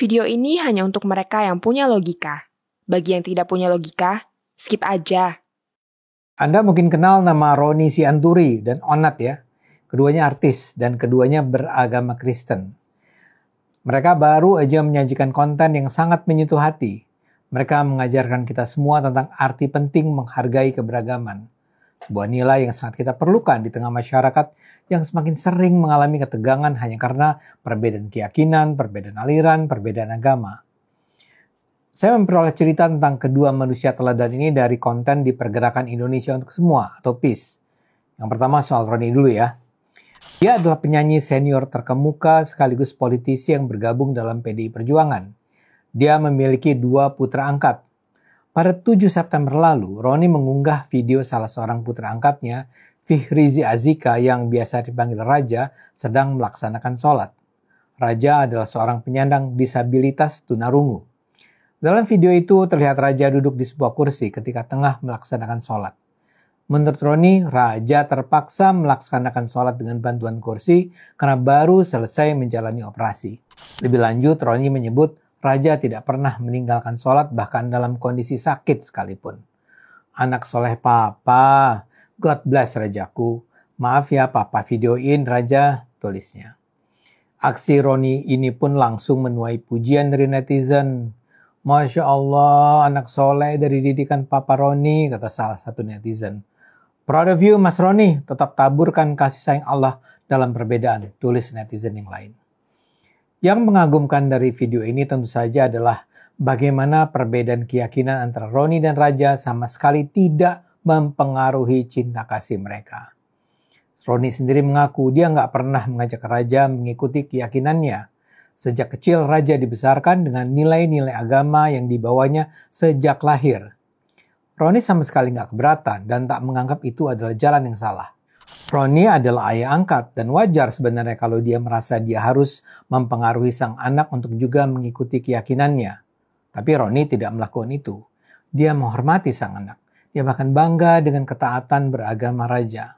Video ini hanya untuk mereka yang punya logika. Bagi yang tidak punya logika, skip aja. Anda mungkin kenal nama Roni Sianturi dan Onat ya. Keduanya artis dan keduanya beragama Kristen. Mereka baru aja menyajikan konten yang sangat menyentuh hati. Mereka mengajarkan kita semua tentang arti penting menghargai keberagaman. Sebuah nilai yang sangat kita perlukan di tengah masyarakat yang semakin sering mengalami ketegangan hanya karena perbedaan keyakinan, perbedaan aliran, perbedaan agama. Saya memperoleh cerita tentang kedua manusia teladan ini dari konten di Pergerakan Indonesia untuk Semua atau PIS. Yang pertama soal Roni dulu ya. Dia adalah penyanyi senior terkemuka sekaligus politisi yang bergabung dalam PDI Perjuangan. Dia memiliki 2 putra angkat. Pada 7 September lalu, Roni mengunggah video salah seorang putra angkatnya, Fihrizi Azika yang biasa dipanggil Raja, sedang melaksanakan sholat. Raja adalah seorang penyandang disabilitas tunarungu. Dalam video itu terlihat Raja duduk di sebuah kursi ketika tengah melaksanakan sholat. Menurut Roni, Raja terpaksa melaksanakan sholat dengan bantuan kursi karena baru selesai menjalani operasi. Lebih lanjut, Roni menyebut Raja tidak pernah meninggalkan sholat bahkan dalam kondisi sakit sekalipun. Anak soleh papa, God bless Rajaku. Maaf ya papa videoin Raja, tulisnya. Aksi Roni ini pun langsung menuai pujian dari netizen. Masya Allah, anak soleh dari didikan Papa Roni, kata salah satu netizen. Proud of you Mas Roni, tetap taburkan kasih sayang Allah dalam perbedaan, tulis netizen yang lain. Yang mengagumkan dari video ini tentu saja adalah bagaimana perbedaan keyakinan antara Roni dan Raja sama sekali tidak mempengaruhi cinta kasih mereka. Roni sendiri mengaku dia nggak pernah mengajak Raja mengikuti keyakinannya. Sejak kecil Raja dibesarkan dengan nilai-nilai agama yang dibawanya sejak lahir. Roni sama sekali nggak keberatan dan tak menganggap itu adalah jalan yang salah. Roni adalah ayah angkat dan wajar sebenarnya kalau dia merasa dia harus mempengaruhi sang anak untuk juga mengikuti keyakinannya. Tapi Roni tidak melakukan itu. Dia menghormati sang anak. Dia bahkan bangga dengan ketaatan beragama Raja.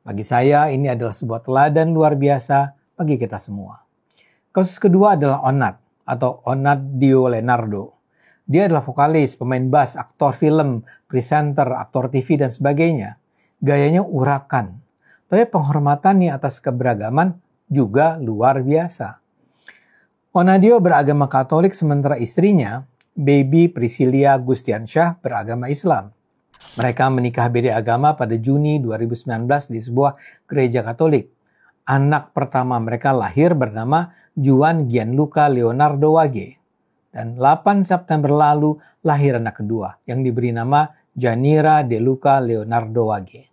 Bagi saya ini adalah sebuah teladan luar biasa bagi kita semua. Kasus kedua adalah Onat atau Onat Dio Lenardo. Dia adalah vokalis, pemain bass, aktor film, presenter, aktor TV, dan sebagainya. Gayanya urakan. Tapi penghormatannya atas keberagaman juga luar biasa. Onadio beragama Katolik sementara istrinya, Baby Priscilia Gustiansyah, beragama Islam. Mereka menikah beda agama pada Juni 2019 di sebuah gereja Katolik. Anak pertama mereka lahir bernama Juan Gianluca Leonardo Wage. Dan 8 September lalu lahir anak kedua yang diberi nama Janira De Luca Leonardo Wage.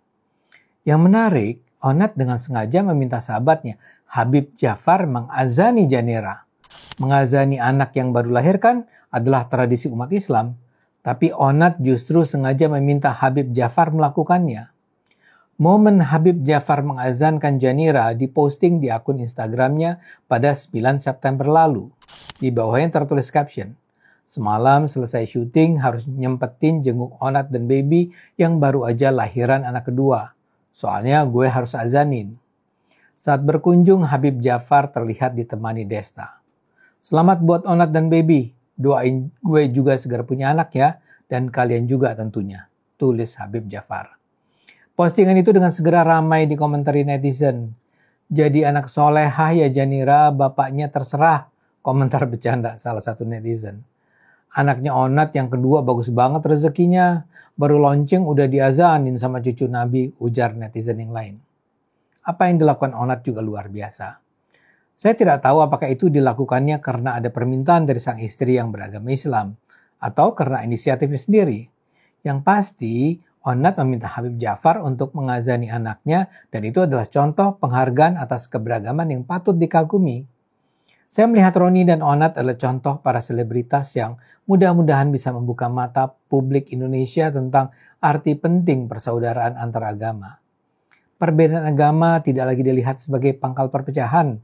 Yang menarik, Onat dengan sengaja meminta sahabatnya Habib Jafar mengazani Janira. Mengazani anak yang baru lahirkan adalah tradisi umat Islam, tapi Onat justru sengaja meminta Habib Jafar melakukannya. Momen Habib Jafar mengazankan Janira diposting di akun Instagramnya pada 9 September lalu. Di bawahnya tertulis caption, "Semalam selesai syuting harus nyempetin jenguk Onat dan Baby yang baru aja lahiran anak kedua. Soalnya gue harus azanin." Saat berkunjung, Habib Jafar terlihat ditemani Desta. "Selamat buat Onat dan Baby. Doain gue juga segera punya anak ya, dan kalian juga tentunya," tulis Habib Jafar. Postingan itu dengan segera ramai dikomentari netizen. "Jadi anak solehah ya Janira, bapaknya terserah," komentar bercanda salah satu netizen. "Anaknya Onat yang kedua bagus banget rezekinya. Baru launching udah diazanin sama cucu Nabi," ujar netizen yang lain. Apa yang dilakukan Onat juga luar biasa. Saya tidak tahu apakah itu dilakukannya karena ada permintaan dari sang istri yang beragama Islam atau karena inisiatifnya sendiri. Yang pasti, Onat meminta Habib Jafar untuk mengazani anaknya dan itu adalah contoh penghargaan atas keberagaman yang patut dikagumi. Saya melihat Roni dan Onat adalah contoh para selebritas yang mudah-mudahan bisa membuka mata publik Indonesia tentang arti penting persaudaraan antar agama. Perbedaan agama tidak lagi dilihat sebagai pangkal perpecahan.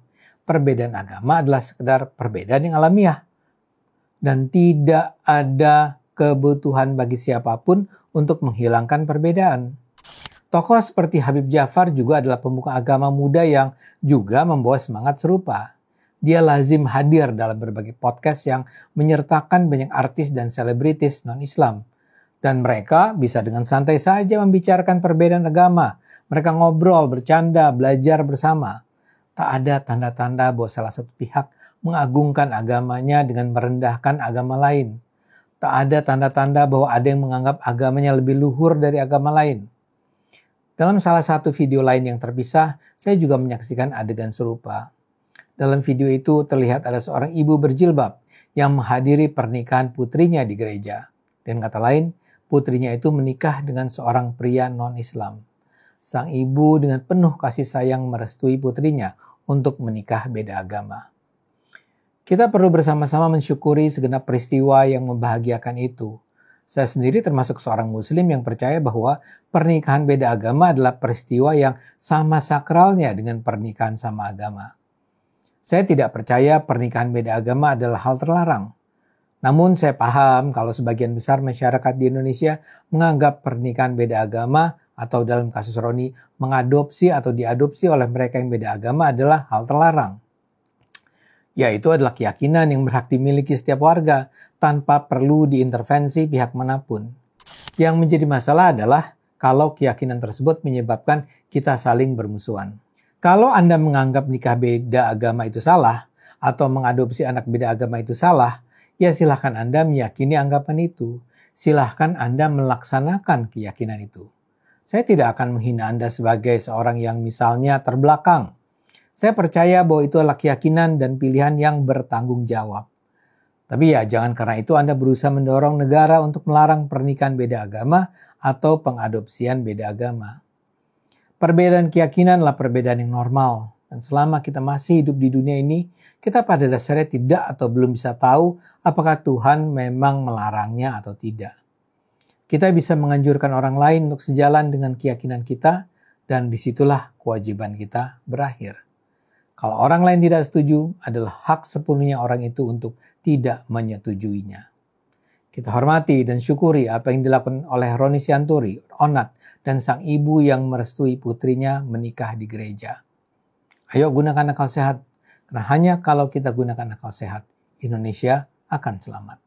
Perbedaan agama adalah sekedar perbedaan yang alamiah. Dan tidak ada kebutuhan bagi siapapun untuk menghilangkan perbedaan. Tokoh seperti Habib Jafar juga adalah pemuka agama muda yang juga membawa semangat serupa. Dia lazim hadir dalam berbagai podcast yang menyertakan banyak artis dan selebritis non-Islam. Dan mereka bisa dengan santai saja membicarakan perbedaan agama. Mereka ngobrol, bercanda, belajar bersama. Tak ada tanda-tanda bahwa salah satu pihak mengagungkan agamanya dengan merendahkan agama lain. Tak ada tanda-tanda bahwa ada yang menganggap agamanya lebih luhur dari agama lain. Dalam salah satu video lain yang terpisah, saya juga menyaksikan adegan serupa. Dalam video itu terlihat ada seorang ibu berjilbab yang menghadiri pernikahan putrinya di gereja. Dengan kata lain, putrinya itu menikah dengan seorang pria non-Islam. Sang ibu dengan penuh kasih sayang merestui putrinya untuk menikah beda agama. Kita perlu bersama-sama mensyukuri segenap peristiwa yang membahagiakan itu. Saya sendiri termasuk seorang muslim yang percaya bahwa pernikahan beda agama adalah peristiwa yang sama sakralnya dengan pernikahan sama agama. Saya tidak percaya pernikahan beda agama adalah hal terlarang. Namun saya paham kalau sebagian besar masyarakat di Indonesia menganggap pernikahan beda agama atau dalam kasus Roni mengadopsi atau diadopsi oleh mereka yang beda agama adalah hal terlarang. Yaitu adalah keyakinan yang berhak dimiliki setiap warga tanpa perlu diintervensi pihak manapun. Yang menjadi masalah adalah kalau keyakinan tersebut menyebabkan kita saling bermusuhan. Kalau Anda menganggap nikah beda agama itu salah atau mengadopsi anak beda agama itu salah, ya silahkan Anda meyakini anggapan itu. Silahkan Anda melaksanakan keyakinan itu. Saya tidak akan menghina Anda sebagai seorang yang misalnya terbelakang. Saya percaya bahwa itu adalah keyakinan dan pilihan yang bertanggung jawab. Tapi ya jangan karena itu Anda berusaha mendorong negara untuk melarang pernikahan beda agama atau pengadopsian beda agama. Perbedaan keyakinan adalah perbedaan yang normal. Dan selama kita masih hidup di dunia ini, kita pada dasarnya tidak atau belum bisa tahu apakah Tuhan memang melarangnya atau tidak. Kita bisa menganjurkan orang lain untuk sejalan dengan keyakinan kita, dan disitulah kewajiban kita berakhir. Kalau orang lain tidak setuju, adalah hak sepenuhnya orang itu untuk tidak menyetujuinya. Kita hormati dan syukuri apa yang dilakukan oleh Roni Sianturi, Onat, dan sang ibu yang merestui putrinya menikah di gereja. Ayo gunakan akal sehat, karena hanya kalau kita gunakan akal sehat, Indonesia akan selamat.